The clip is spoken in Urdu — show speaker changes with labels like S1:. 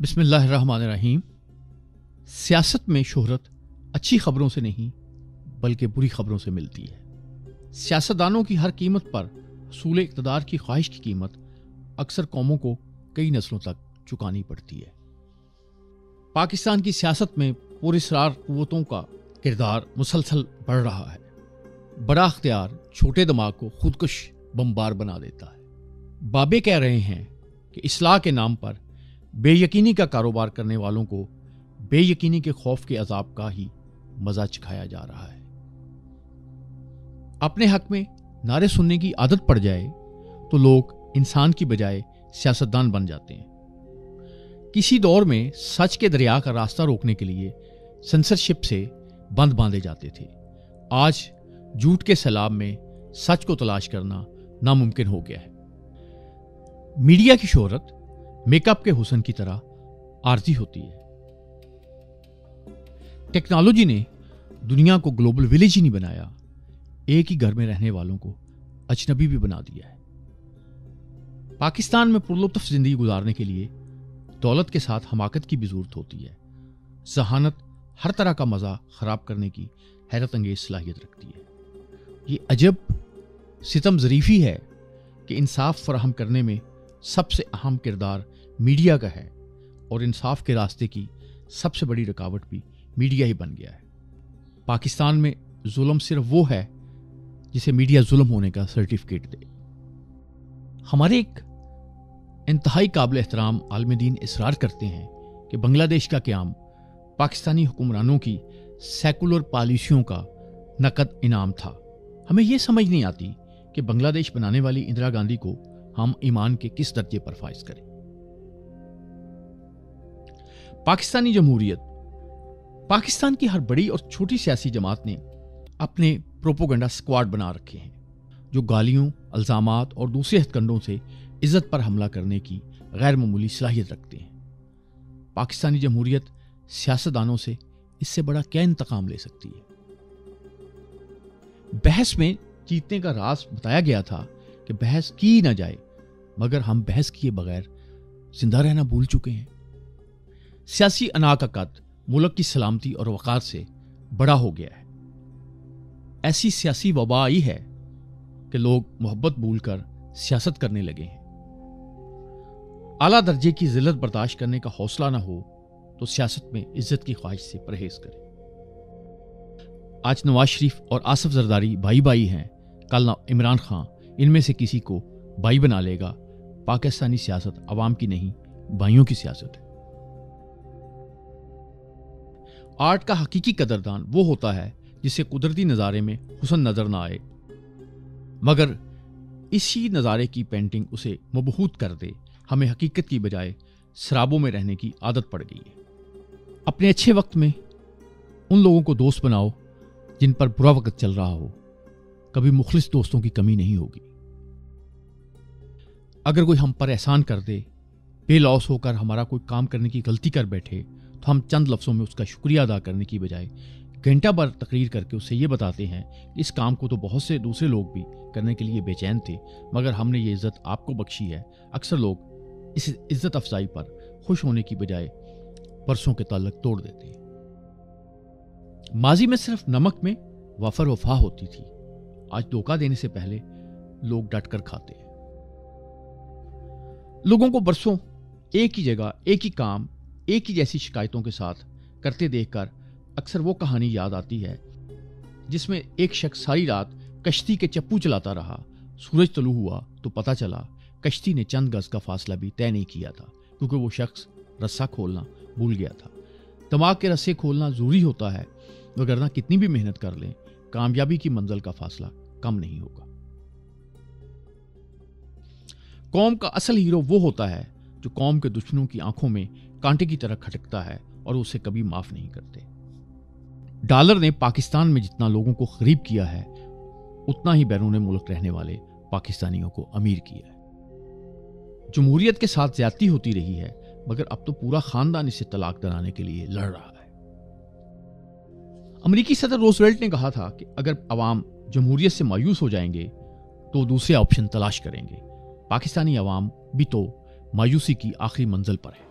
S1: بسم اللہ الرحمن الرحیم۔ سیاست میں شہرت اچھی خبروں سے نہیں بلکہ بری خبروں سے ملتی ہے۔ سیاستدانوں کی ہر قیمت پر حصول اقتدار کی خواہش کی قیمت اکثر قوموں کو کئی نسلوں تک چکانی پڑتی ہے۔ پاکستان کی سیاست میں پراسرار قوتوں کا کردار مسلسل بڑھ رہا ہے۔ بڑا اختیار چھوٹے دماغ کو خودکش بمبار بنا دیتا ہے۔ بابے کہہ رہے ہیں کہ اصلاح کے نام پر بے یقینی کا کاروبار کرنے والوں کو بے یقینی کے خوف کے عذاب کا ہی مزہ چکھایا جا رہا ہے۔ اپنے حق میں نعرے سننے کی عادت پڑ جائے تو لوگ انسان کی بجائے سیاستدان بن جاتے ہیں۔ کسی دور میں سچ کے دریا کا راستہ روکنے کے لیے سنسرشپ سے بند باندھے جاتے تھے۔ آج جھوٹ کے سیلاب میں سچ کو تلاش کرنا ناممکن ہو گیا ہے۔ میڈیا کی شہرت میک اپ کے حسن کی طرح عارضی ہوتی ہے۔ ٹیکنالوجی نے دنیا کو گلوبل ولیج ہی نہیں بنایا، ایک ہی گھر میں رہنے والوں کو اجنبی بھی بنا دیا ہے۔ پاکستان میں پرلطف زندگی گزارنے کے لیے دولت کے ساتھ حماقت کی بھی ضرورت ہوتی ہے۔ ذہانت ہر طرح کا مزہ خراب کرنے کی حیرت انگیز صلاحیت رکھتی ہے۔ یہ عجب ستم ظریفی ہے کہ انصاف فراہم کرنے میں سب سے اہم کردار میڈیا کا ہے، اور انصاف کے راستے کی سب سے بڑی رکاوٹ بھی میڈیا ہی بن گیا ہے۔ پاکستان میں ظلم صرف وہ ہے جسے میڈیا ظلم ہونے کا سرٹیفکیٹ دے۔ ہمارے ایک انتہائی قابل احترام عالم دین اصرار کرتے ہیں کہ بنگلہ دیش کا قیام پاکستانی حکمرانوں کی سیکولر پالیسیوں کا نقد انعام تھا۔ ہمیں یہ سمجھ نہیں آتی کہ بنگلہ دیش بنانے والی اندرا گاندھی کو ہم ایمان کے کس درجے پر فائز کریں۔ پاکستانی جمہوریت، پاکستان کی ہر بڑی اور چھوٹی سیاسی جماعت نے اپنے پروپوگنڈا سکواڈ بنا رکھے ہیں جو گالیوں، الزامات اور دوسرے ہتھ کنڈوں سے عزت پر حملہ کرنے کی غیر معمولی صلاحیت رکھتے ہیں۔ پاکستانی جمہوریت سیاستدانوں سے اس سے بڑا کیا انتقام لے سکتی ہے؟ بحث میں جیتنے کا راز بتایا گیا تھا کہ بحث کی نہ جائے، مگر ہم بحث کیے بغیر زندہ رہنا بھول چکے ہیں۔ سیاسی انا کا قد ملک کی سلامتی اور وقار سے بڑا ہو گیا ہے۔ ایسی سیاسی وبا آئی ہے کہ لوگ محبت بھول کر سیاست کرنے لگے ہیں۔ اعلیٰ درجے کی ذلت برداشت کرنے کا حوصلہ نہ ہو تو سیاست میں عزت کی خواہش سے پرہیز کریں۔ آج نواز شریف اور آصف زرداری بھائی بھائی ہیں، کل عمران خان ان میں سے کسی کو بھائی بنا لے گا۔ پاکستانی سیاست عوام کی نہیں، بھائیوں کی سیاست ہے۔ آرٹ کا حقیقی قدردان وہ ہوتا ہے جسے قدرتی نظارے میں حسن نظر نہ آئے، مگر اسی نظارے کی پینٹنگ اسے مبہوت کر دے۔ ہمیں حقیقت کی بجائے سرابوں میں رہنے کی عادت پڑ گئی ہے۔ اپنے اچھے وقت میں ان لوگوں کو دوست بناؤ جن پر برا وقت چل رہا ہو، کبھی مخلص دوستوں کی کمی نہیں ہوگی۔ اگر کوئی ہم پر احسان کر دے، بے لوث ہو کر ہمارا کوئی کام کرنے کی غلطی کر بیٹھے، تو ہم چند لفظوں میں اس کا شکریہ ادا کرنے کی بجائے گھنٹہ بھر تقریر کر کے اسے یہ بتاتے ہیں کہ اس کام کو تو بہت سے دوسرے لوگ بھی کرنے کے لیے بے چین تھے، مگر ہم نے یہ عزت آپ کو بخشی ہے۔ اکثر لوگ اس عزت افزائی پر خوش ہونے کی بجائے برسوں کے تعلق توڑ دیتے ہیں۔ ماضی میں صرف نمک میں وفر وفا ہوتی تھی، آج دھوکہ دینے سے پہلے لوگ ڈٹ کر کھاتے ہیں۔ لوگوں کو برسوں ایک ہی جگہ، ایک ہی کام، ایک ہی جیسی شکایتوں کے ساتھ کرتے دیکھ کر اکثر وہ کہانی یاد آتی ہے جس میں ایک شخص ساری رات کشتی کے چپو چلاتا رہا، سورج طلوع ہوا تو پتہ چلا کشتی نے چند گز کا فاصلہ بھی طے نہیں کیا تھا، کیونکہ وہ شخص رسہ کھولنا بھول گیا تھا۔ دماغ کے رسے کھولنا ضروری ہوتا ہے، وگرنہ کتنی بھی محنت کر لیں کامیابی کی منزل کا فاصلہ کم نہیں ہوگا۔ قوم کا اصل ہیرو وہ ہوتا ہے جو قوم کے دشمنوں کی آنکھوں میں کانٹے کی طرح کھٹکتا ہے اور اسے کبھی معاف نہیں کرتے۔ ڈالر نے پاکستان میں جتنا لوگوں کو غریب کیا ہے، اتنا ہی بیرون ملک رہنے والے پاکستانیوں کو امیر کیا ہے۔ جمہوریت کے ساتھ زیادتی ہوتی رہی ہے، مگر اب تو پورا خاندان اسے طلاق دلانے کے لیے لڑ رہا ہے۔ امریکی صدر روزویلٹ نے کہا تھا کہ اگر عوام جمہوریت سے مایوس ہو جائیں گے تو دوسرے آپشن تلاش کریں گے۔ پاکستانی عوام بھی تو مایوسی کی آخری منزل پر ہے۔